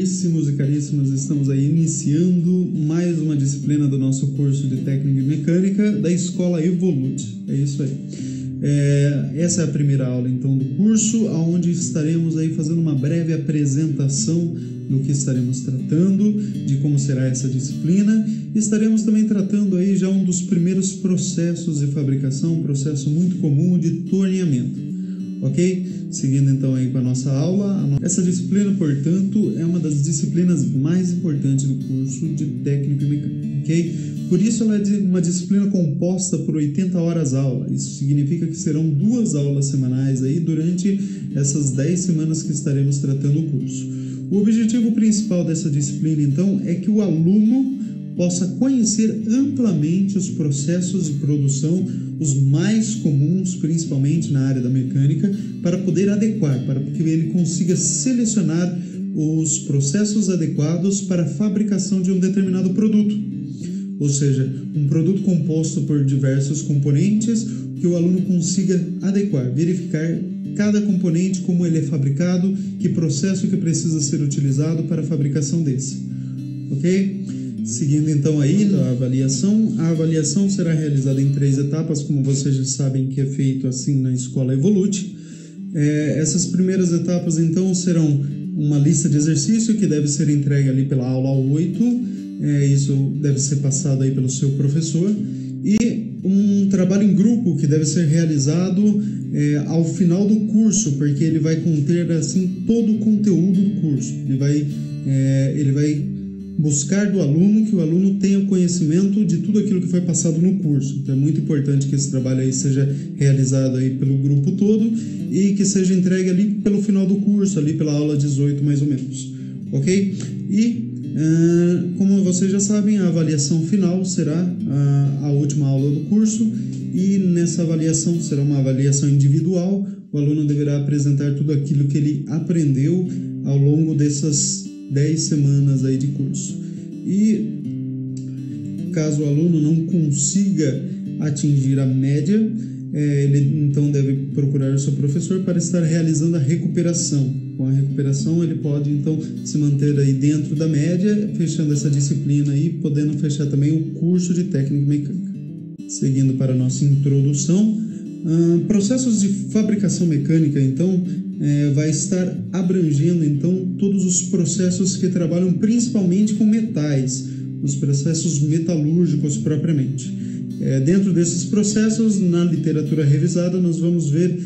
caríssimos e caríssimas, estamos aí iniciando mais uma disciplina do nosso curso de Técnica e Mecânica da Escola Evolute. É isso aí. Essa é a primeira aula então do curso, onde estaremos aí fazendo uma breve apresentação do que estaremos tratando, de como será essa disciplina. Estaremos também tratando aí já um dos primeiros processos de fabricação, um processo muito comum de torneamento, ok? Seguindo então aí com a nossa aula, essa disciplina, portanto, é uma das disciplinas mais importantes do curso de Técnica e Mecânica, ok? Por isso ela é uma disciplina composta por 80 horas aula. Isso significa que serão 2 aulas semanais aí durante essas 10 semanas que estaremos tratando o curso. O objetivo principal dessa disciplina, então, é que o aluno possa conhecer amplamente os processos de produção, os mais comuns, principalmente na área da mecânica, para poder adequar, para que ele consiga selecionar os processos adequados para a fabricação de um determinado produto. Ou seja, um produto composto por diversos componentes que o aluno consiga adequar, verificar cada componente, como ele é fabricado, que processo que precisa ser utilizado para a fabricação desse. Ok? Seguindo então aí a avaliação será realizada em 3 etapas, como vocês já sabem que é feito assim na Escola Evolute. Essas primeiras etapas então serão uma lista de exercício que deve ser entregue ali pela aula 8, isso deve ser passado aí pelo seu professor, e um trabalho em grupo que deve ser realizado ao final do curso, porque ele vai conter assim todo o conteúdo do curso. Ele vai buscar do aluno que o aluno tenha o conhecimento de tudo aquilo que foi passado no curso. Então é muito importante que esse trabalho aí seja realizado aí pelo grupo todo e que seja entregue ali pelo final do curso, ali pela aula 18 mais ou menos, ok? E como vocês já sabem, a avaliação final será a última aula do curso, e nessa avaliação será uma avaliação individual. O aluno deverá apresentar tudo aquilo que ele aprendeu ao longo dessas 10 semanas aí de curso. E caso o aluno não consiga atingir a média, ele então deve procurar o seu professor para estar realizando a recuperação. Com a recuperação ele pode então se manter aí dentro da média, fechando essa disciplina aí, podendo fechar também o curso de Técnica e Mecânica. Seguindo para a nossa introdução, processos de fabricação mecânica então vai estar abrangendo então todos os processos que trabalham principalmente com metais, os processos metalúrgicos propriamente. Dentro desses processos, na literatura revisada, nós vamos ver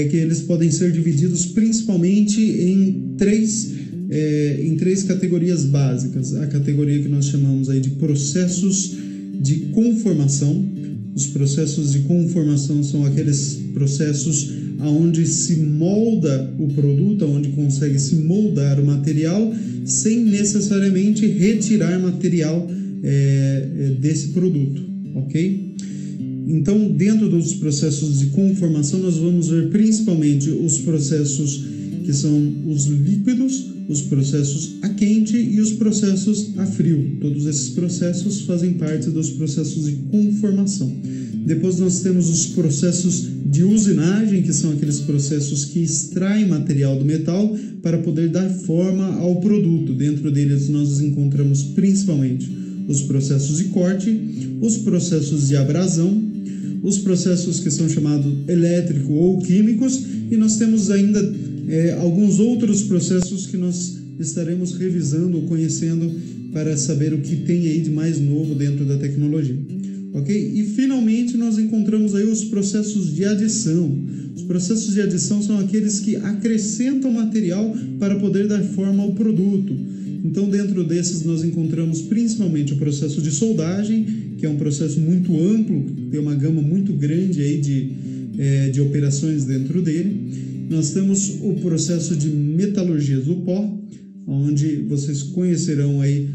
que eles podem ser divididos principalmente em três categorias básicas. A categoria que nós chamamos aí de processos de conformação. Os processos de conformação são aqueles processos onde se molda o produto, onde consegue se moldar o material sem necessariamente retirar material desse produto, ok? Então, dentro dos processos de conformação, nós vamos ver principalmente os processos que são os líquidos, os processos a quente e os processos a frio. Todos esses processos fazem parte dos processos de conformação. Depois nós temos os processos de usinagem, que são aqueles processos que extraem material do metal para poder dar forma ao produto. Dentro deles nós encontramos principalmente os processos de corte, os processos de abrasão, os processos que são chamados elétrico ou químicos, e nós temos ainda alguns outros processos que nós estaremos revisando ou conhecendo para saber o que tem aí de mais novo dentro da tecnologia. Ok? E finalmente nós encontramos aí os processos de adição. Os processos de adição são aqueles que acrescentam material para poder dar forma ao produto. Então, dentro desses nós encontramos principalmente o processo de soldagem, que é um processo muito amplo, tem uma gama muito grande aí de operações dentro dele. Nós temos o processo de metalurgia do pó, onde vocês conhecerão aí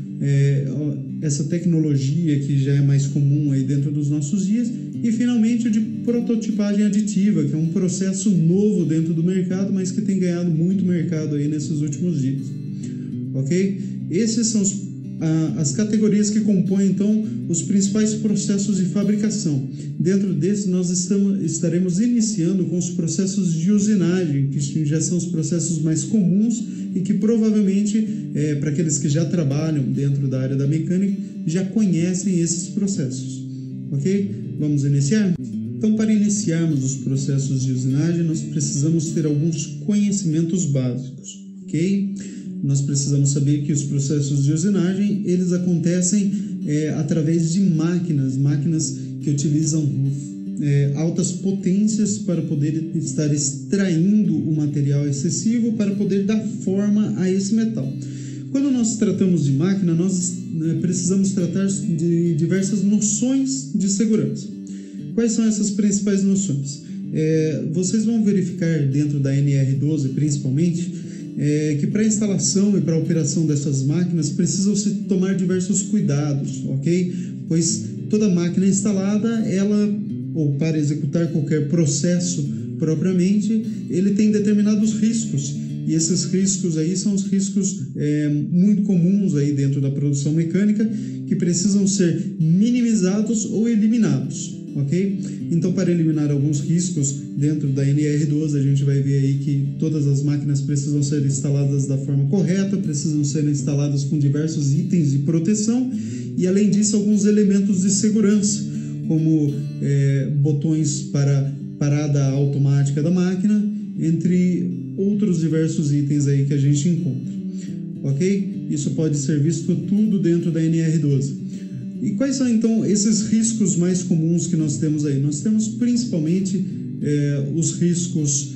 essa tecnologia que já é mais comum aí dentro dos nossos dias, e finalmente o de prototipagem aditiva, que é um processo novo dentro do mercado, mas que tem ganhado muito mercado aí nesses últimos dias, ok? Esses são as categorias que compõem, então, os principais processos de fabricação. Dentro desse, nós estaremos iniciando com os processos de usinagem, que já são os processos mais comuns e que provavelmente, para aqueles que já trabalham dentro da área da mecânica, já conhecem esses processos. Ok? Vamos iniciar? Então, para iniciarmos os processos de usinagem, nós precisamos ter alguns conhecimentos básicos. Ok? Nós precisamos saber que os processos de usinagem, eles acontecem através de máquinas que utilizam altas potências para poder estar extraindo o material excessivo para poder dar forma a esse metal. Quando nós tratamos de máquina, nós precisamos tratar de diversas noções de segurança. Quais são essas principais noções? Vocês vão verificar dentro da NR12, principalmente, que para a instalação e para a operação dessas máquinas precisam se tomar diversos cuidados, ok? Pois toda máquina instalada, ou para executar qualquer processo propriamente, ele tem determinados riscos. E esses riscos aí são os riscos muito comuns aí dentro da produção mecânica, que precisam ser minimizados ou eliminados. Ok? Então, para eliminar alguns riscos dentro da NR12, a gente vai ver aí que todas as máquinas precisam ser instaladas da forma correta, precisam ser instaladas com diversos itens de proteção e, além disso, alguns elementos de segurança, como botões para parada automática da máquina, entre outros diversos itens aí que a gente encontra. Ok? Isso pode ser visto tudo dentro da NR12. E quais são, então, esses riscos mais comuns que nós temos aí? Nós temos principalmente os riscos,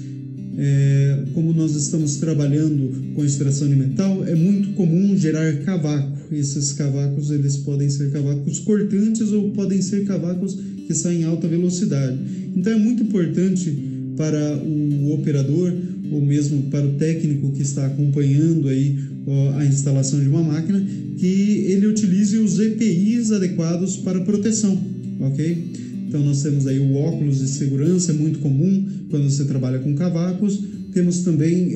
como nós estamos trabalhando com extração de metal, é muito comum gerar cavaco. Esses cavacos, eles podem ser cavacos cortantes ou podem ser cavacos que saem em alta velocidade. Então, é muito importante para o operador ou mesmo para o técnico que está acompanhando aí a instalação de uma máquina, que ele utilize os EPIs adequados para proteção, ok? Então nós temos aí o óculos de segurança, é muito comum quando você trabalha com cavacos. Temos também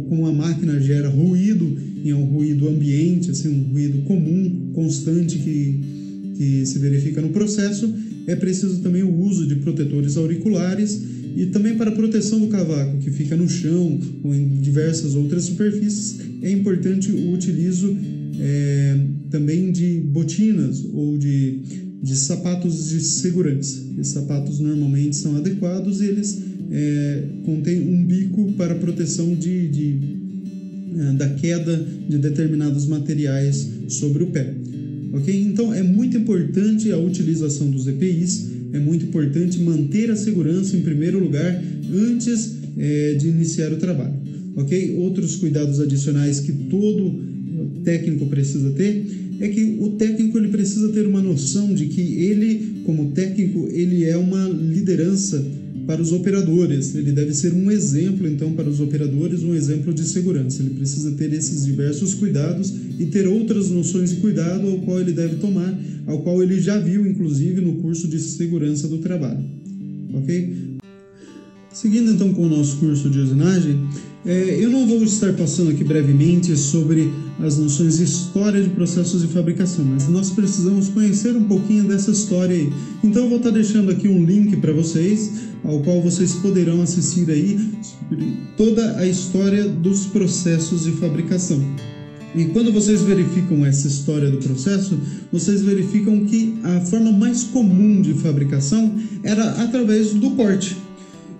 como a máquina gera ruído, e é um ruído ambiente, assim, um ruído comum, constante que se verifica no processo, é preciso também o uso de protetores auriculares. E também para a proteção do cavaco, que fica no chão ou em diversas outras superfícies, é importante o utilizo também de botinas ou de sapatos de segurança. Esses sapatos normalmente são adequados e eles contêm um bico para proteção da queda de determinados materiais sobre o pé. Okay? Então é muito importante a utilização dos EPIs. É muito importante manter a segurança em primeiro lugar antes de iniciar o trabalho. Ok? Outros cuidados adicionais que todo técnico precisa ter é que o técnico ele precisa ter uma noção de que ele, como técnico, ele é uma liderança para os operadores. Ele deve ser um exemplo, então, para os operadores, um exemplo de segurança. Ele precisa ter esses diversos cuidados e ter outras noções de cuidado ao qual ele deve tomar, ao qual ele já viu, inclusive, no curso de segurança do trabalho. Ok? Seguindo, então, com o nosso curso de usinagem, eu não vou estar passando aqui brevemente sobre as noções de história de processos de fabricação, mas nós precisamos conhecer um pouquinho dessa história aí. Então eu vou estar deixando aqui um link para vocês, ao qual vocês poderão assistir aí sobre toda a história dos processos de fabricação. E quando vocês verificam essa história do processo, vocês verificam que a forma mais comum de fabricação era através do corte.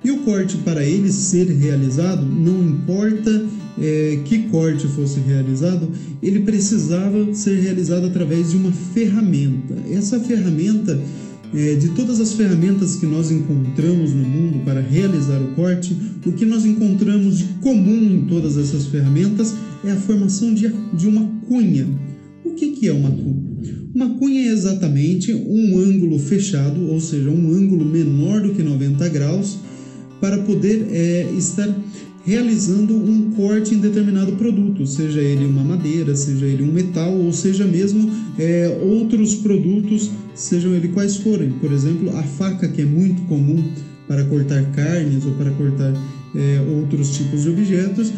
E o corte, para ele ser realizado, não importa que corte fosse realizado, ele precisava ser realizado através de uma ferramenta. Essa ferramenta, de todas as ferramentas que nós encontramos no mundo para realizar o corte, o que nós encontramos de comum em todas essas ferramentas é a formação de uma cunha. O que é uma cunha? Uma cunha é exatamente um ângulo fechado, ou seja, um ângulo menor do que 90 graus, para poder estar realizando um corte em determinado produto, seja ele uma madeira, seja ele um metal, ou seja mesmo outros produtos, sejam eles quais forem. Por exemplo, a faca, que é muito comum para cortar carnes ou para cortar outros tipos de objetos,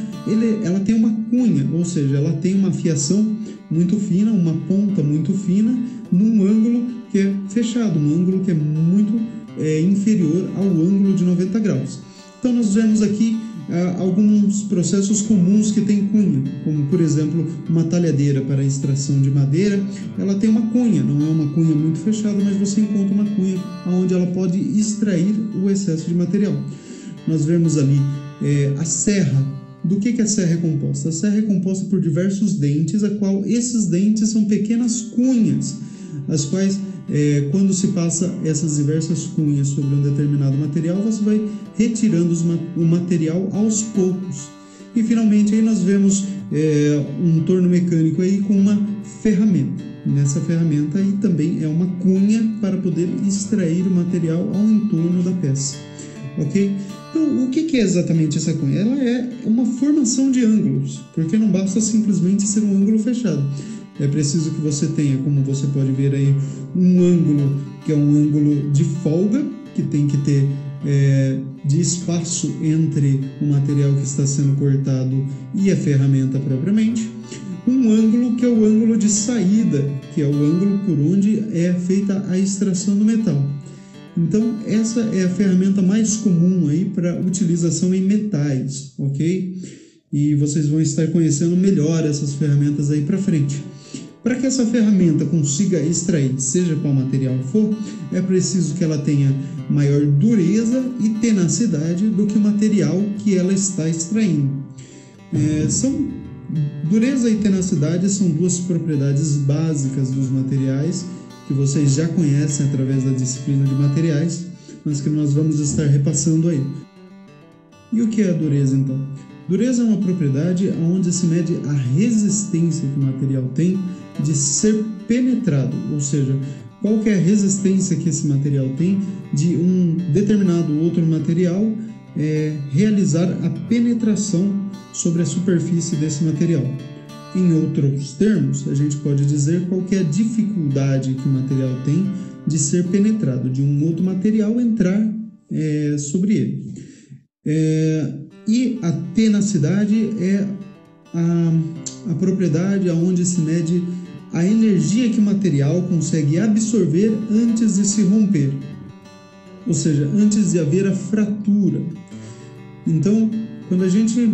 ela tem uma cunha, ou seja, ela tem uma afiação muito fina, uma ponta muito fina, num ângulo que é fechado, um ângulo que é muito inferior ao ângulo de 90 graus. Então nós vemos aqui alguns processos comuns que têm cunha, como por exemplo uma talhadeira para extração de madeira. Ela tem uma cunha, não é uma cunha muito fechada, mas você encontra uma cunha onde ela pode extrair o excesso de material. Nós vemos ali a serra. Do que a serra é composta? A serra é composta por diversos dentes, a qual esses dentes são pequenas cunhas, as quais, quando se passa essas diversas cunhas sobre um determinado material, você vai retirando o material aos poucos. E finalmente aí nós vemos um torno mecânico aí com uma ferramenta. Nessa ferramenta aí também é uma cunha para poder extrair o material ao entorno da peça. Ok? Então, o que é exatamente essa cunha? Ela é uma formação de ângulos, porque não basta simplesmente ser um ângulo fechado. É preciso que você tenha, como você pode ver aí, um ângulo que é um ângulo de folga, que tem que ter de espaço entre o material que está sendo cortado e a ferramenta propriamente. Um ângulo que é o ângulo de saída, que é o ângulo por onde é feita a extração do metal. Então, essa é a ferramenta mais comum aí para utilização em metais, ok? E vocês vão estar conhecendo melhor essas ferramentas aí para frente. Para que essa ferramenta consiga extrair, seja qual material for, é preciso que ela tenha maior dureza e tenacidade do que o material que ela está extraindo. Dureza e tenacidade são duas propriedades básicas dos materiais que vocês já conhecem através da disciplina de materiais, mas que nós vamos estar repassando aí. E o que é a dureza, então? Dureza é uma propriedade onde se mede a resistência que o material tem de ser penetrado, ou seja, qual que é a resistência que esse material tem de um determinado outro material realizar a penetração sobre a superfície desse material. Em outros termos, a gente pode dizer qual que é a dificuldade que o material tem de ser penetrado, de um outro material entrar sobre ele. E a tenacidade é a propriedade onde se mede a energia que o material consegue absorver antes de se romper, ou seja, antes de haver a fratura. Então, quando a gente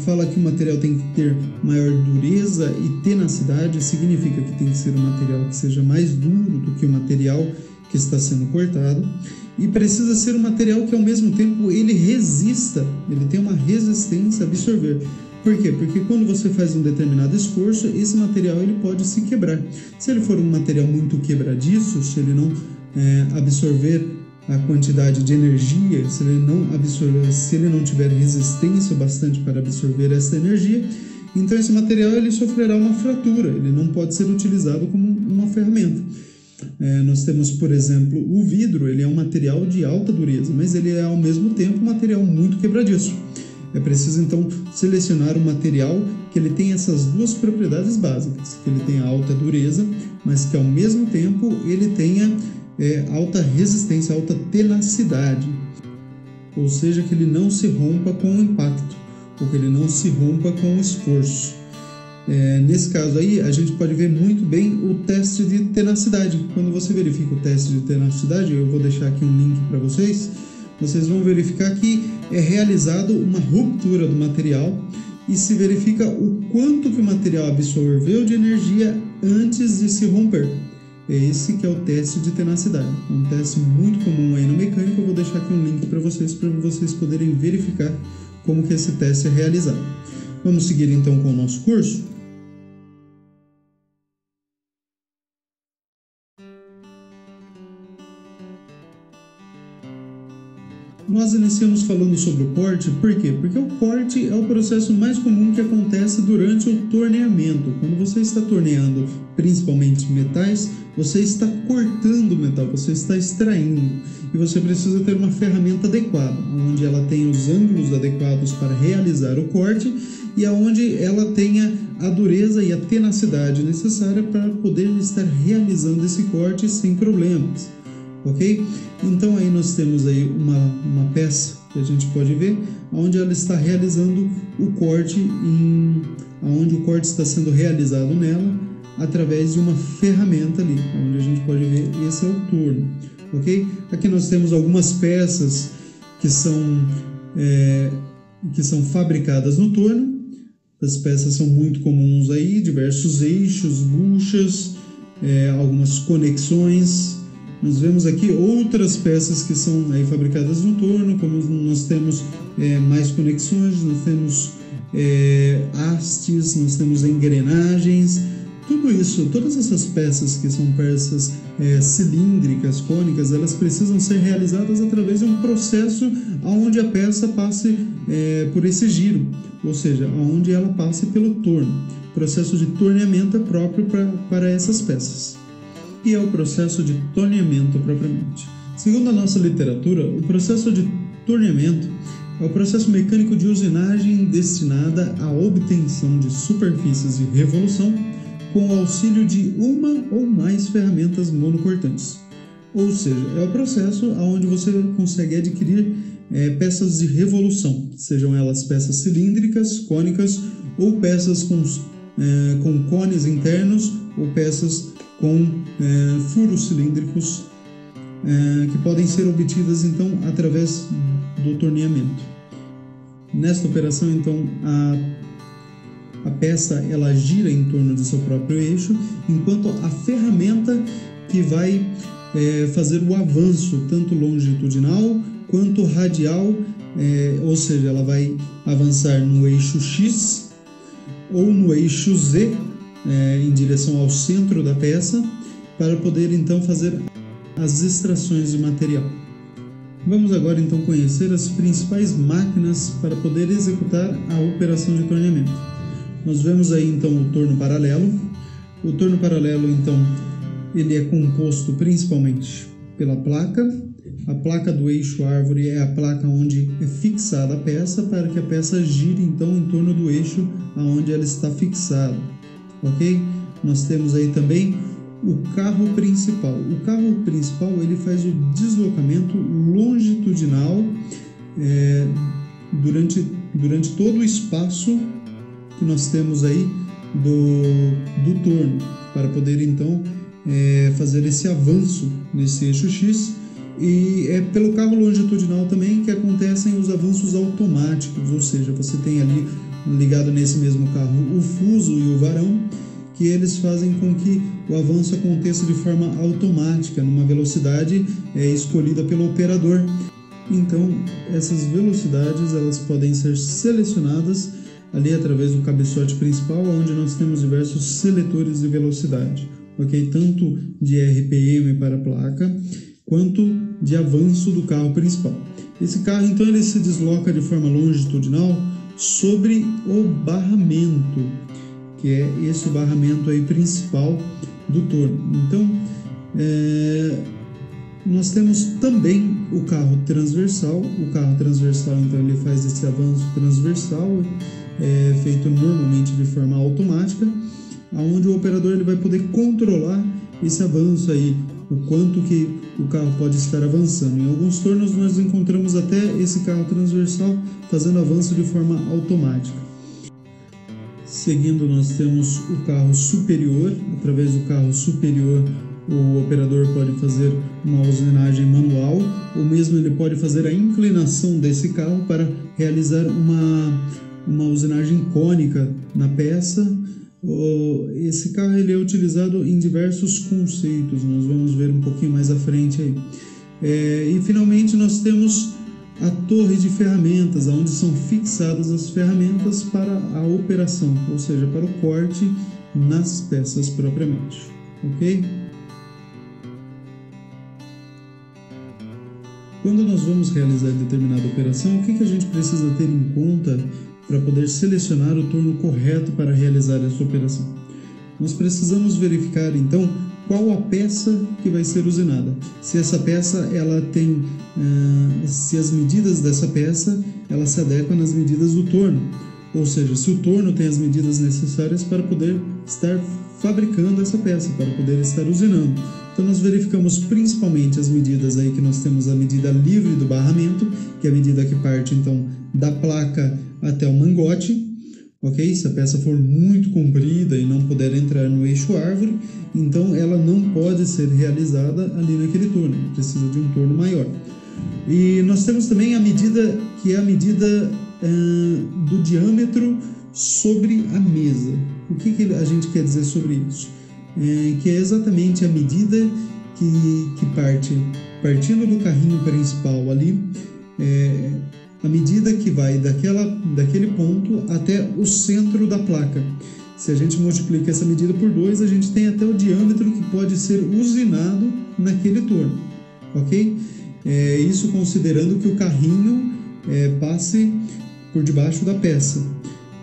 fala que o material tem que ter maior dureza e tenacidade, significa que tem que ser um material que seja mais duro do que o material que está sendo cortado, e precisa ser um material que ao mesmo tempo ele resista, ele tem uma resistência a absorver. Por quê? Porque quando você faz um determinado esforço, esse material ele pode se quebrar. Se ele for um material muito quebradiço, se ele não absorver a quantidade de energia, se ele não tiver resistência bastante para absorver essa energia, então esse material ele sofrerá uma fratura, ele não pode ser utilizado como uma ferramenta. Nós temos, por exemplo, o vidro, ele é um material de alta dureza, mas ele é ao mesmo tempo um material muito quebradiço. É preciso então selecionar um material que ele tenha essas duas propriedades básicas, que ele tenha alta dureza, mas que ao mesmo tempo ele tenha alta resistência, alta tenacidade, ou seja, que ele não se rompa com o impacto, ou que ele não se rompa com o esforço. Nesse caso aí, a gente pode ver muito bem o teste de tenacidade. Quando você verifica o teste de tenacidade, eu vou deixar aqui um link para vocês vão verificar que é realizado uma ruptura do material e se verifica o quanto que o material absorveu de energia antes de se romper. É esse que é o teste de tenacidade. É um teste muito comum aí no mecânico. Eu vou deixar aqui um link para vocês poderem verificar como que esse teste é realizado. Vamos seguir então com o nosso curso? Nós iniciamos falando sobre o corte, por quê? Porque o corte é o processo mais comum que acontece durante o torneamento. Quando você está torneando principalmente metais, você está cortando o metal, você está extraindo. E você precisa ter uma ferramenta adequada, onde ela tenha os ângulos adequados para realizar o corte e onde ela tenha a dureza e a tenacidade necessária para poder estar realizando esse corte sem problemas. ok? Então aí nós temos aí uma peça que a gente pode ver, onde ela está realizando o corte, onde o corte está sendo realizado nela, através de uma ferramenta ali, onde a gente pode ver esse é o torno, ok? Aqui nós temos algumas peças que são fabricadas no torno. As peças são muito comuns aí, diversos eixos, buchas, algumas conexões. Nós vemos aqui outras peças que são aí fabricadas no torno, como nós temos mais conexões, nós temos hastes, nós temos engrenagens, tudo isso, todas essas peças que são peças cilíndricas, cônicas, elas precisam ser realizadas através de um processo onde a peça passe por esse giro, ou seja, onde ela passe pelo torno. O processo de torneamento é próprio para essas peças. E é o processo de torneamento propriamente. Segundo a nossa literatura, o processo de torneamento é o processo mecânico de usinagem destinada à obtenção de superfícies de revolução com o auxílio de uma ou mais ferramentas monocortantes. Ou seja, é o processo onde você consegue adquirir peças de revolução, sejam elas peças cilíndricas, cônicas ou peças com cones internos ou peças com furos cilíndricos que podem ser obtidas então através do torneamento. Nesta operação então a peça ela gira em torno de seu próprio eixo, enquanto a ferramenta que vai fazer o avanço tanto longitudinal quanto radial, ou seja, ela vai avançar no eixo X ou no eixo Z em direção ao centro da peça para poder então fazer as extrações de material. Vamos agora então conhecer as principais máquinas para poder executar a operação de torneamento. Nós vemos aí então o torno paralelo. O torno paralelo então ele é composto principalmente pela placa. A placa do eixo árvore é a placa onde é fixada a peça para que a peça gire então em torno do eixo aonde ela está fixada. Ok? Nós temos aí também o carro principal. O carro principal ele faz o deslocamento longitudinal durante todo o espaço que nós temos aí do torno, para poder então fazer esse avanço nesse eixo X. E é pelo carro longitudinal também que acontecem os avanços automáticos, ou seja, você tem ali ligado nesse mesmo carro o fuso e o varão, que eles fazem com que o avanço aconteça de forma automática, numa velocidade escolhida pelo operador. Então, essas velocidades elas podem ser selecionadas ali através do cabeçote principal, onde nós temos diversos seletores de velocidade, ok? Tanto de RPM para a placa, quanto de avanço do carro principal. Esse carro, então, ele se desloca de forma longitudinal sobre o barramento, que é esse barramento aí principal do torno. Então, nós temos também o carro transversal. O carro transversal, então, ele faz esse avanço transversal, feito normalmente de forma automática, onde o operador ele vai poder controlar esse avanço aí, o quanto que o carro pode estar avançando. Em alguns tornos nós encontramos até esse carro transversal fazendo avanço de forma automática. Seguindo, nós temos o carro superior. Através do carro superior, o operador pode fazer uma usinagem manual, ou mesmo ele pode fazer a inclinação desse carro para realizar uma usinagem cônica na peça. Esse carro ele é utilizado em diversos conceitos, nós vamos ver um pouquinho mais à frente aí. E finalmente nós temos a torre de ferramentas, onde são fixadas as ferramentas para a operação, ou seja, para o corte nas peças propriamente, ok? Quando nós vamos realizar determinada operação, o que a gente precisa ter em conta para poder selecionar o torno correto para realizar essa operação? Nós precisamos verificar então qual a peça que vai ser usinada. Se essa peça ela tem, se as medidas dessa peça ela se adequam às medidas do torno, ou seja, se o torno tem as medidas necessárias para poder estar fabricando essa peça, para poder estar usinando. Então nós verificamos principalmente as medidas aí que nós temos a medida livre do barramento, que é a medida que parte então da placa até o mangote. Ok? Se a peça for muito comprida e não puder entrar no eixo árvore, então ela não pode ser realizada ali naquele torno, precisa de um torno maior. E nós temos também a medida que é a medida do diâmetro sobre a mesa. O que a gente quer dizer sobre isso? Que é exatamente a medida que partindo do carrinho principal ali, a medida que vai daquele ponto até o centro da placa. Se a gente multiplica essa medida por 2, a gente tem até o diâmetro que pode ser usinado naquele torno, ok? Isso considerando que o carrinho passe por debaixo da peça.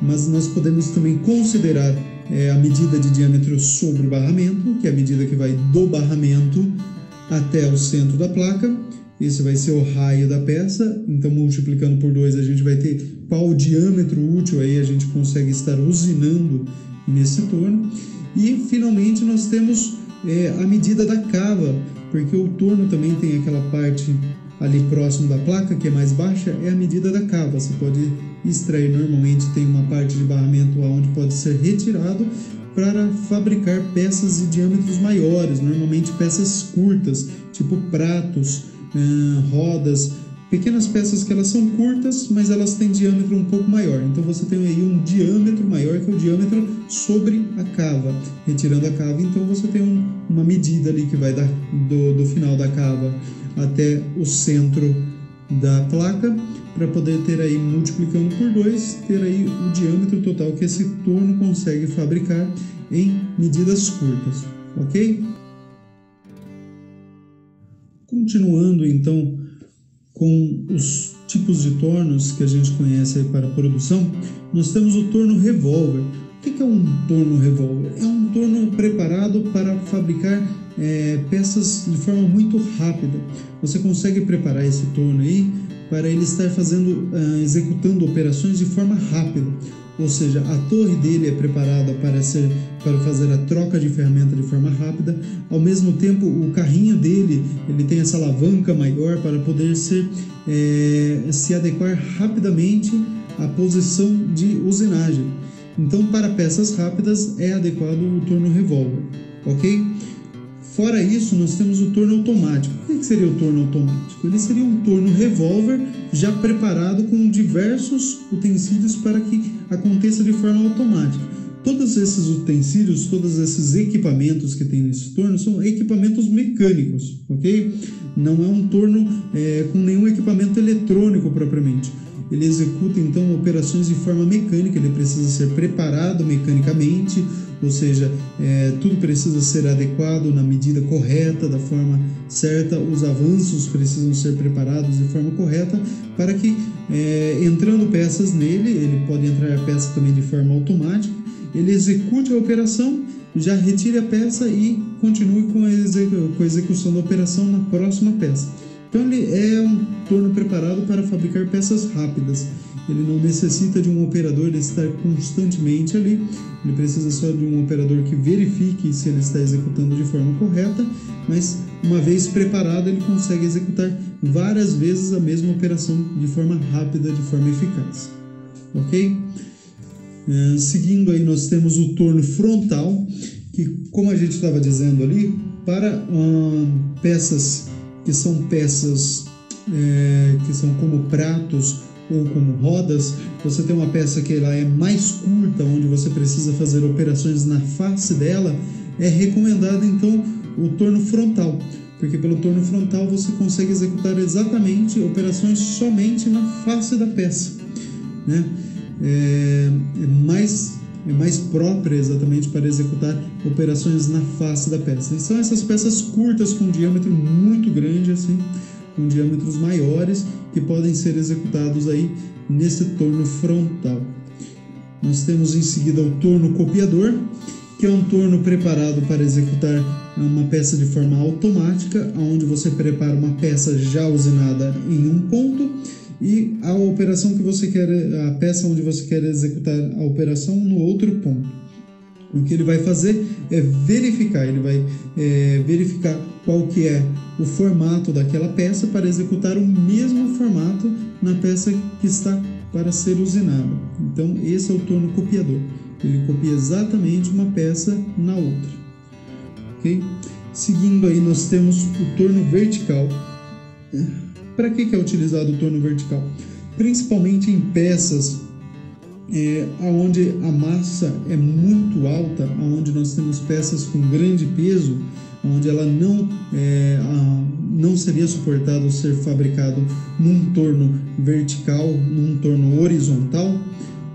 Mas nós podemos também considerar a medida de diâmetro sobre o barramento, que é a medida que vai do barramento até o centro da placa. Esse vai ser o raio da peça, então multiplicando por 2 a gente vai ter qual o diâmetro útil, aí a gente consegue estar usinando nesse torno. E finalmente nós temos a medida da cava, porque o torno também tem aquela parte ali próximo da placa que é mais baixa, é a medida da cava. Você pode extrair, normalmente tem uma parte de barramento onde pode ser retirado para fabricar peças de diâmetros maiores, normalmente peças curtas, tipo pratos, rodas, pequenas peças que elas são curtas, mas elas têm diâmetro um pouco maior. Então você tem aí um diâmetro maior, que é o diâmetro sobre a cava. Retirando a cava, então você tem uma medida ali que vai do final da cava até o centro da placa, para poder ter aí, multiplicando por 2, ter aí o diâmetro total que esse torno consegue fabricar em medidas curtas, ok? Continuando então com os tipos de tornos que a gente conhece aí para a produção, nós temos o torno revólver. O que é um torno revólver? É um torno preparado para fabricar peças de forma muito rápida. Você consegue preparar esse torno aí para ele estar executando operações de forma rápida. Ou seja, a torre dele é preparada para fazer a troca de ferramenta de forma rápida. Ao mesmo tempo, o carrinho dele ele tem essa alavanca maior para poder se adequar rapidamente à posição de usinagem. Então, para peças rápidas é adequado o torno revólver, ok? Fora isso, nós temos o torno automático. O que seria o torno automático? Ele seria um torno revólver já preparado com diversos utensílios para que aconteça de forma automática. Todos esses utensílios, todos esses equipamentos que tem nesse torno são equipamentos mecânicos, ok? Não é um torno com nenhum equipamento eletrônico propriamente. Ele executa então operações de forma mecânica, ele precisa ser preparado mecanicamente, ou seja, tudo precisa ser adequado na medida correta, da forma certa, os avanços precisam ser preparados de forma correta para que, entrando peças nele, ele pode entrar a peça também de forma automática, ele execute a operação, já retire a peça e continue com a execução da operação na próxima peça. Então ele é um torno preparado para fabricar peças rápidas. Ele não necessita de um operador estar constantemente ali. Ele precisa só de um operador que verifique se ele está executando de forma correta, mas uma vez preparado ele consegue executar várias vezes a mesma operação de forma rápida, de forma eficaz. Ok? Seguindo aí nós temos o torno frontal, que como a gente estava dizendo ali, para peças que são como pratos ou como rodas, você tem uma peça que ela é mais curta, onde você precisa fazer operações na face dela, é recomendado então o torno frontal, porque pelo torno frontal você consegue executar exatamente operações somente na face da peça, né? É mais própria exatamente para executar operações na face da peça. E são essas peças curtas com diâmetro muito grande, assim, com diâmetros maiores, que podem ser executados aí nesse torno frontal. Nós temos em seguida o torno copiador, que é um torno preparado para executar uma peça de forma automática, onde você prepara uma peça já usinada em um ponto e a operação que você quer, a peça onde você quer executar a operação no outro ponto, O que ele vai fazer é verificar, ele vai verificar qual que é o formato daquela peça para executar o mesmo formato na peça que está para ser usinada. Então, esse é o torno copiador. Ele copia exatamente uma peça na outra. Okay? Seguindo aí, nós temos o torno vertical. Para que é utilizado o torno vertical? Principalmente em peças onde a massa é muito alta, onde nós temos peças com grande peso, onde ela não seria suportado ser fabricado num torno vertical, num torno horizontal.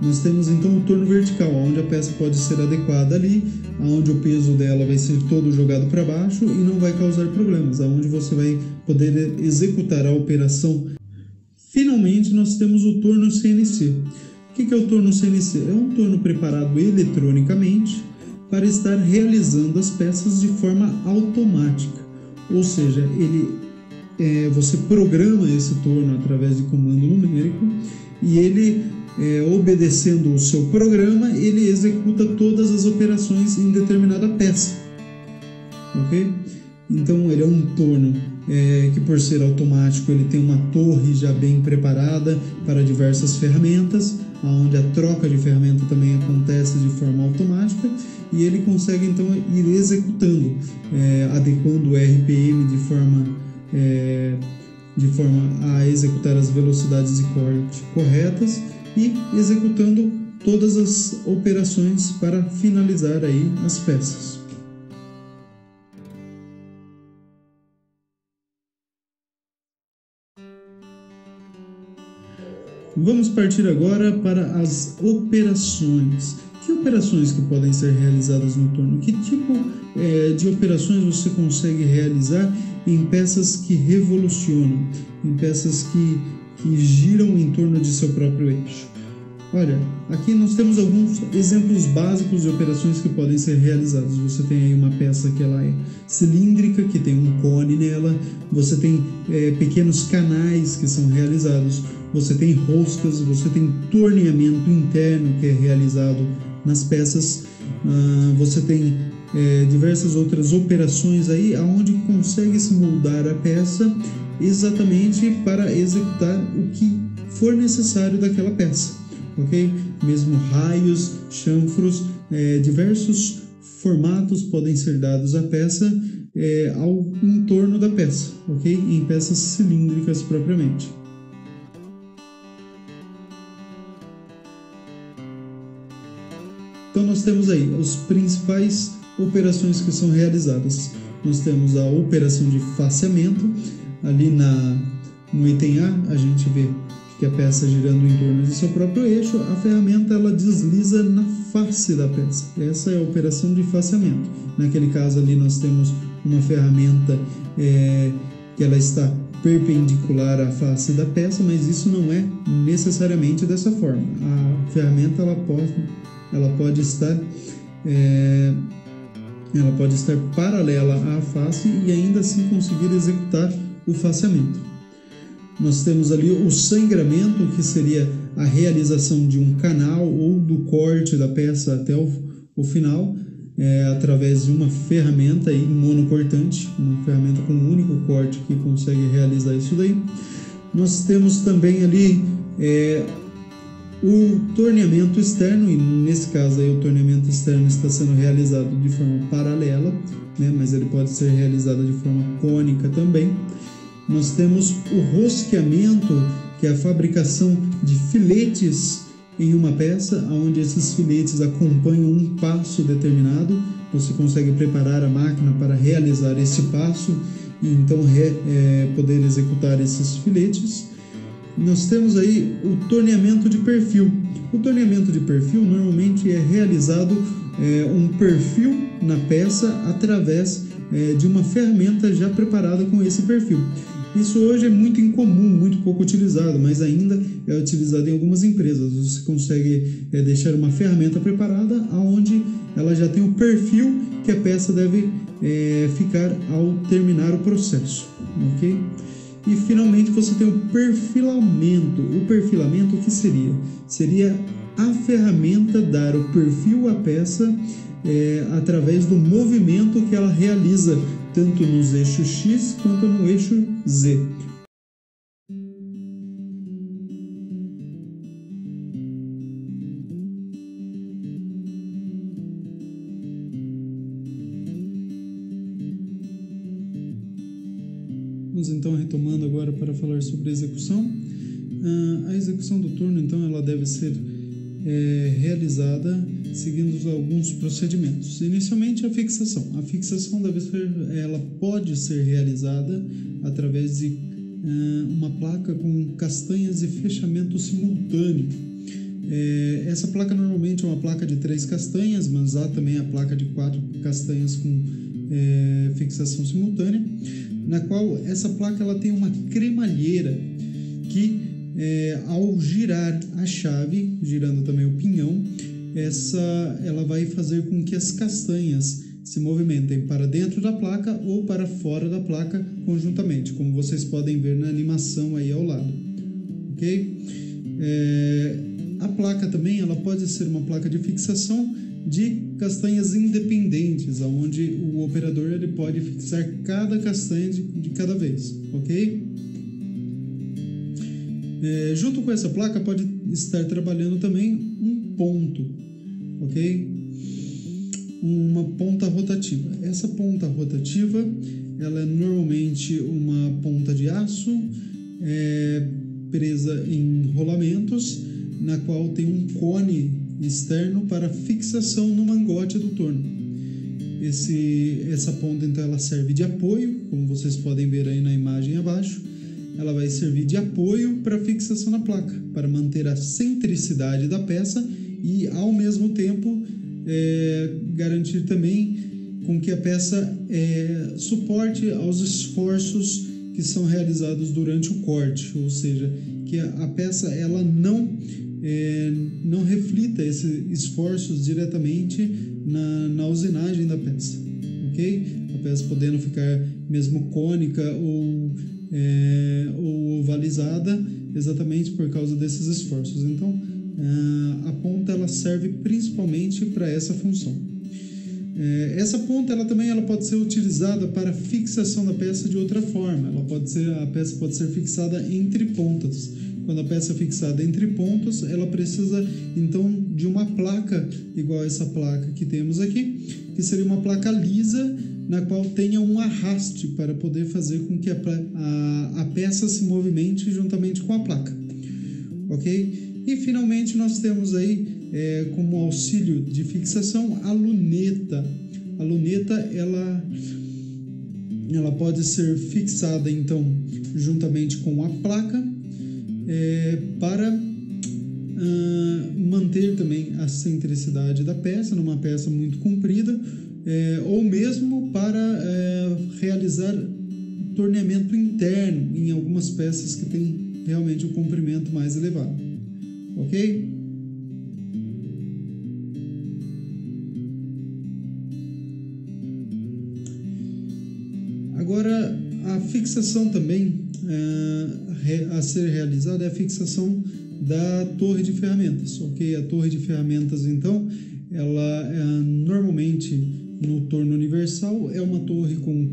Nós temos então o torno vertical, onde a peça pode ser adequada ali, onde o peso dela vai ser todo jogado para baixo e não vai causar problemas, onde você vai poder executar a operação. Finalmente, nós temos o torno CNC. O que é o torno CNC? É um torno preparado eletronicamente para estar realizando as peças de forma automática. Ou seja, você programa esse torno através de comando numérico e ele, obedecendo o seu programa, ele executa todas as operações em determinada peça. Ok? Então, ele é um torno que, por ser automático, ele tem uma torre já bem preparada para diversas ferramentas, onde a troca de ferramenta também acontece de forma automática, e ele consegue então ir executando, adequando o RPM de forma a executar as velocidades de corte corretas e executando todas as operações para finalizar aí as peças. Vamos partir agora para as operações. Que operações que podem ser realizadas no torno? Que tipo de operações você consegue realizar em peças que revolucionam, em peças que giram em torno de seu próprio eixo? Olha, aqui nós temos alguns exemplos básicos de operações que podem ser realizadas. Você tem aí uma peça que ela é cilíndrica, que tem um cone nela. Você tem pequenos canais que são realizados. Você tem roscas, você tem torneamento interno que é realizado nas peças. Você tem diversas outras operações aí onde consegue se moldar a peça exatamente para executar o que for necessário daquela peça. Ok? Mesmo raios, chanfros, diversos formatos podem ser dados à peça ao entorno da peça, ok? Em peças cilíndricas propriamente. Então nós temos aí as principais operações que são realizadas. Nós temos a operação de faceamento. Ali no item A a gente vê que a peça girando em torno de seu próprio eixo, a ferramenta ela desliza na face da peça. Essa é a operação de faceamento. Naquele caso ali nós temos uma ferramenta que ela está perpendicular à face da peça, mas isso não é necessariamente dessa forma. A ferramenta ela pode estar paralela à face e ainda assim conseguir executar o faceamento. Nós temos ali o sangramento, que seria a realização de um canal ou do corte da peça até o final, através de uma ferramenta monocortante, uma ferramenta com um único corte que consegue realizar isso daí. Nós temos também ali o torneamento externo, e nesse caso aí o torneamento externo está sendo realizado de forma paralela, né, mas ele pode ser realizado de forma cônica também. Nós temos o rosqueamento, que é a fabricação de filetes em uma peça, onde esses filetes acompanham um passo determinado. Você consegue preparar a máquina para realizar esse passo e então poder executar esses filetes. Nós temos aí o torneamento de perfil. O torneamento de perfil normalmente é realizado um perfil na peça através de uma ferramenta já preparada com esse perfil. Isso hoje é muito incomum, muito pouco utilizado, mas ainda é utilizado em algumas empresas. Você consegue deixar uma ferramenta preparada onde ela já tem o perfil que a peça deve ficar ao terminar o processo, ok? E finalmente você tem o perfilamento. O perfilamento o que seria? Seria a ferramenta dar o perfil à peça através do movimento que ela realiza, tanto nos eixos X quanto no eixo Z. Vamos então retomando agora para falar sobre a execução. A execução do turno, então, ela deve ser realizada seguindo alguns procedimentos. Inicialmente, a fixação. A fixação ela pode ser realizada através de uma placa com castanhas e fechamento simultâneo. Essa placa normalmente é uma placa de 3 castanhas, mas há também a placa de 4 castanhas com fixação simultânea, na qual essa placa ela tem uma cremalheira que, ao girar a chave, girando também o pinhão, ela vai fazer com que as castanhas se movimentem para dentro da placa ou para fora da placa conjuntamente, como vocês podem ver na animação aí ao lado, ok? A placa também ela pode ser uma placa de fixação de castanhas independentes, onde o operador ele pode fixar cada castanha de cada vez, ok? Junto com essa placa pode estar trabalhando também um ponto, ok? Uma ponta rotativa. Essa ponta rotativa ela é normalmente uma ponta de aço presa em rolamentos, na qual tem um cone externo para fixação no mangote do torno. Essa ponta então ela serve de apoio, como vocês podem ver aí na imagem abaixo. Ela vai servir de apoio para fixação na placa, para manter a centricidade da peça e, ao mesmo tempo, garantir também com que a peça suporte aos esforços que são realizados durante o corte, ou seja, que a peça ela não reflita esses esforços diretamente na usinagem da peça, ok? A peça podendo ficar mesmo cônica ou ovalizada exatamente por causa desses esforços. Então, a ponta ela serve principalmente para essa função. Essa ponta ela também pode ser utilizada para fixação da peça de outra forma. A peça pode ser fixada entre pontas. Quando a peça é fixada entre pontos, ela precisa então de uma placa igual a essa placa que temos aqui, que seria uma placa lisa, na qual tenha um arraste para poder fazer com que a peça se movimente juntamente com a placa, ok? E finalmente nós temos aí como auxílio de fixação a luneta. A luneta ela pode ser fixada então juntamente com a placa para manter também a centricidade da peça numa peça muito comprida, ou mesmo para realizar torneamento interno em algumas peças que têm realmente um comprimento mais elevado, ok? Agora, a fixação também a ser realizada é a fixação da torre de ferramentas, ok? A torre de ferramentas, então, ela normalmente no torno universal é uma torre com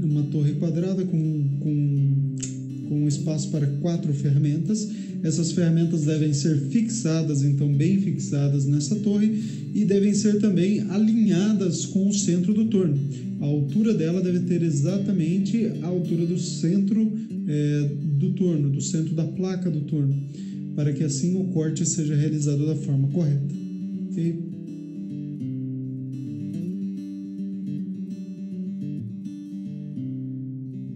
uma torre quadrada com espaço para 4 ferramentas. Essas ferramentas devem ser fixadas, então bem fixadas nessa torre, e devem ser também alinhadas com o centro do torno. A altura dela deve ter exatamente a altura do centro do torno, do centro da placa do torno, para que assim o corte seja realizado da forma correta. Okay?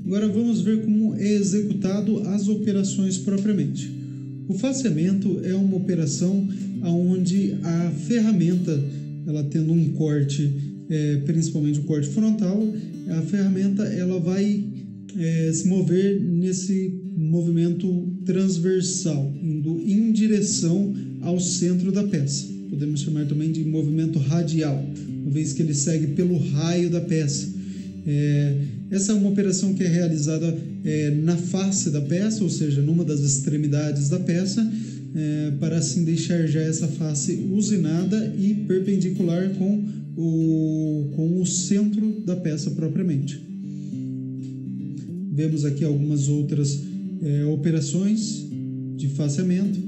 Agora vamos ver como é executado as operações propriamente. O faceamento é uma operação onde a ferramenta, ela tendo um corte, principalmente o corte frontal, a ferramenta ela vai se mover nesse movimento transversal, indo em direção ao centro da peça. Podemos chamar também de movimento radial, uma vez que ele segue pelo raio da peça. Essa é uma operação que é realizada na face da peça, ou seja, numa das extremidades da peça, para assim deixar já essa face usinada e perpendicular com o centro da peça propriamente. Vemos aqui algumas outras operações de faceamento.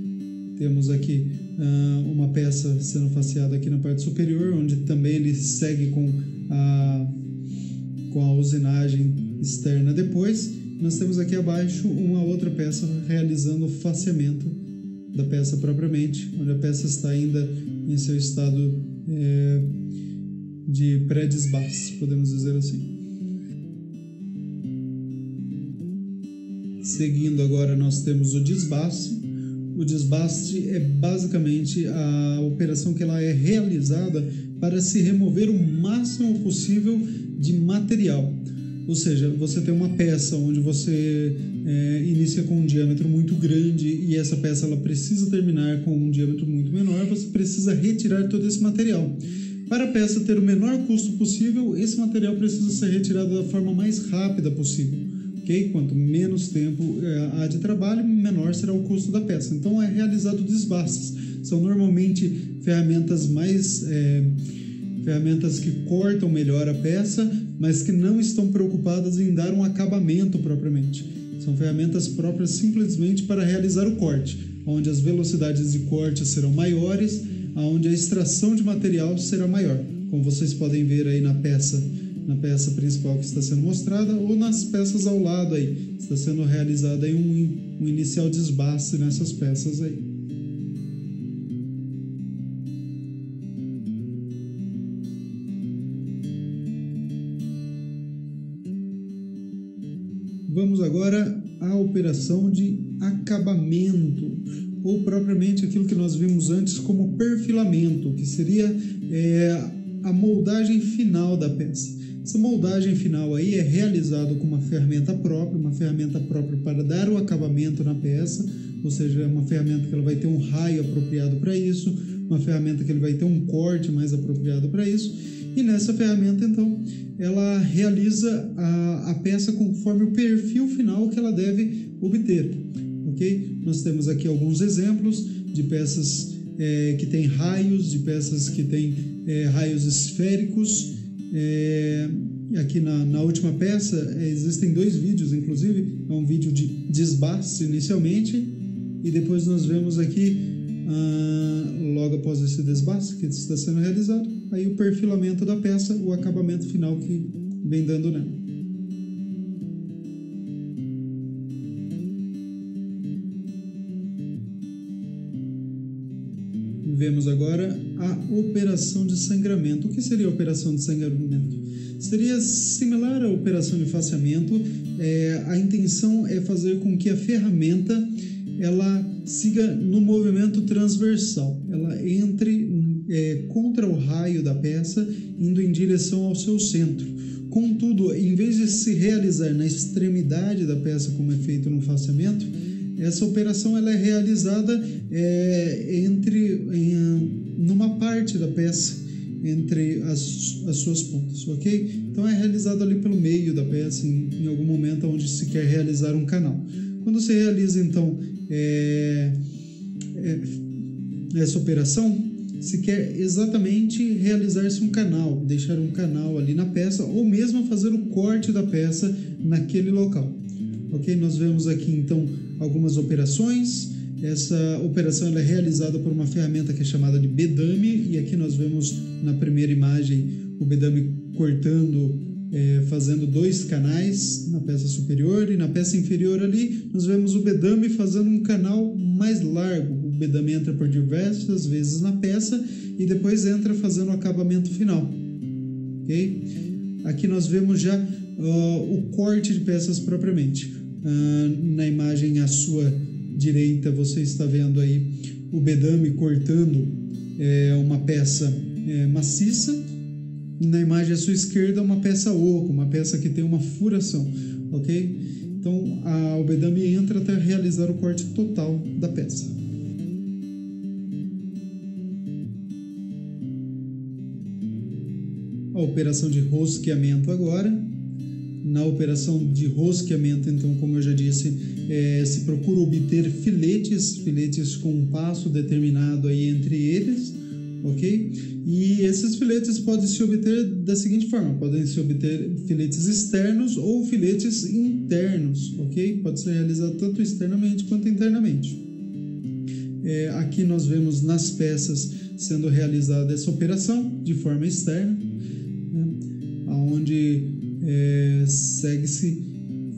Temos aqui uma peça sendo faceada aqui na parte superior, onde também ele segue com a usinagem externa depois. Nós temos aqui abaixo uma outra peça realizando o faceamento da peça propriamente, onde a peça está ainda em seu estado de pré-desbaste, podemos dizer assim. Seguindo agora nós temos o desbaste. O desbaste é basicamente a operação que ela é realizada para se remover o máximo possível de material. Ou seja, você tem uma peça onde você inicia com um diâmetro muito grande e essa peça ela precisa terminar com um diâmetro muito menor, você precisa retirar todo esse material. Para a peça ter o menor custo possível, esse material precisa ser retirado da forma mais rápida possível. Okay? Quanto menos tempo há de trabalho, menor será o custo da peça. Então é realizado desbastes. São normalmente ferramentas ferramentas que cortam melhor a peça, mas que não estão preocupadas em dar um acabamento propriamente. São ferramentas próprias simplesmente para realizar o corte, onde as velocidades de corte serão maiores, onde a extração de material será maior, como vocês podem ver aí na peça principal que está sendo mostrada, ou nas peças ao lado aí, está sendo realizado aí um inicial desbaste nessas peças aí. Vamos agora à operação de acabamento, ou propriamente aquilo que nós vimos antes como perfilamento, que seria a moldagem final da peça. Essa moldagem final aí é realizada com uma ferramenta própria para dar o acabamento na peça, ou seja, é uma ferramenta que ela vai ter um raio apropriado para isso, uma ferramenta que ele vai ter um corte mais apropriado para isso, e nessa ferramenta, então, ela realiza a peça conforme o perfil final que ela deve obter, ok? Nós temos aqui alguns exemplos de peças que têm raios, de peças que têm raios esféricos. Aqui na última peça existem 2 vídeos, inclusive, é um vídeo de desbaste inicialmente, e depois nós vemos aqui, logo após esse desbaste que está sendo realizado, aí o perfilamento da peça, o acabamento final que vem dando nela. Vemos agora a operação de sangramento. O que seria a operação de sangramento? Seria similar à operação de faceamento. A intenção é fazer com que a ferramenta ela siga no movimento transversal. Ela entre contra o raio da peça, indo em direção ao seu centro. Contudo, em vez de se realizar na extremidade da peça, como é feito no faceamento, essa operação ela é realizada numa parte da peça, entre as suas pontas, ok? Então é realizado ali pelo meio da peça, em algum momento onde se quer realizar um canal. Quando se realiza, então, essa operação, se quer exatamente realizar-se um canal, deixar um canal ali na peça, ou mesmo fazer o corte da peça naquele local. Ok? Nós vemos aqui, então, algumas operações. Essa operação ela é realizada por uma ferramenta que é chamada de bedame, e aqui nós vemos na primeira imagem o bedame cortando, fazendo 2 canais na peça superior, e na peça inferior ali nós vemos o bedame fazendo um canal mais largo. O bedame entra por diversas vezes na peça e depois entra fazendo o acabamento final. Ok? Aqui nós vemos já o corte de peças propriamente. Na imagem à sua direita você está vendo aí o bedame cortando uma peça maciça. Na imagem à sua esquerda uma peça oca, uma peça que tem uma furação, ok? Então o bedame entra até realizar o corte total da peça. A operação de rosqueamento agora. Na operação de rosqueamento, então, como eu já disse, se procura obter filetes com um passo determinado aí entre eles, ok? E esses filetes podem se obter da seguinte forma: podem se obter filetes externos ou filetes internos, ok? Pode ser realizado tanto externamente quanto internamente. Aqui nós vemos nas peças sendo realizada essa operação de forma externa, né? Onde segue-se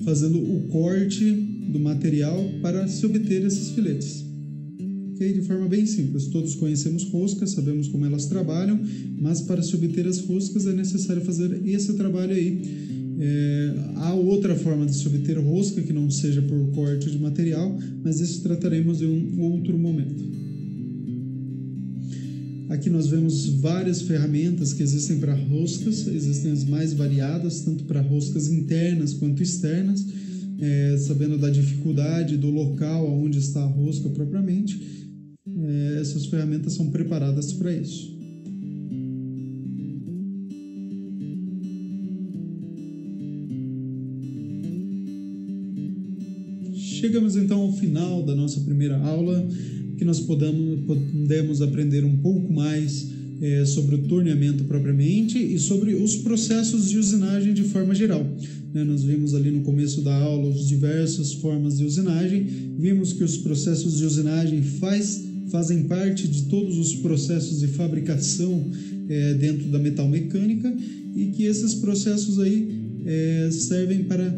fazendo o corte do material para se obter esses filetes. Okay? De forma bem simples, todos conhecemos roscas, sabemos como elas trabalham, mas para se obter as roscas é necessário fazer esse trabalho aí. Há outra forma de se obter rosca que não seja por corte de material, mas isso trataremos em um outro momento. Aqui nós vemos várias ferramentas que existem para roscas, existem as mais variadas, tanto para roscas internas quanto externas, sabendo da dificuldade do local onde está a rosca propriamente, essas ferramentas são preparadas para isso. Chegamos então ao final da nossa primeira aula, que nós podemos aprender um pouco mais sobre o torneamento propriamente e sobre os processos de usinagem de forma geral. Nós vimos ali no começo da aula as diversas formas de usinagem, vimos que os processos de usinagem fazem parte de todos os processos de fabricação dentro da metalmecânica e que esses processos aí servem para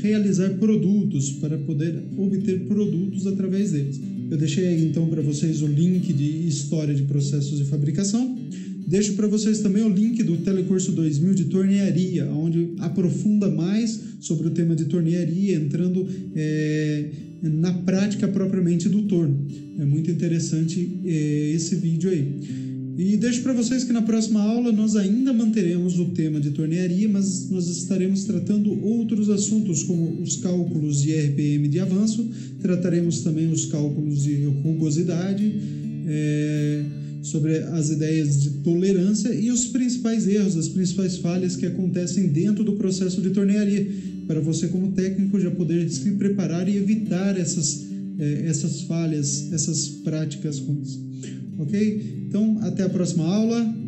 realizar produtos, para poder obter produtos através deles. Eu deixei aí então para vocês o link de História de Processos de Fabricação. Deixo para vocês também o link do Telecurso 2000 de Tornearia, onde aprofunda mais sobre o tema de tornearia, entrando na prática propriamente do torno. É muito interessante esse vídeo aí. E deixo para vocês que na próxima aula nós ainda manteremos o tema de tornearia, mas nós estaremos tratando outros assuntos como os cálculos de RPM de avanço, trataremos também os cálculos de rugosidade, sobre as ideias de tolerância e os principais erros, as principais falhas que acontecem dentro do processo de tornearia, para você como técnico já poder se preparar e evitar essas falhas, essas práticas ruins. Ok? Então, até a próxima aula.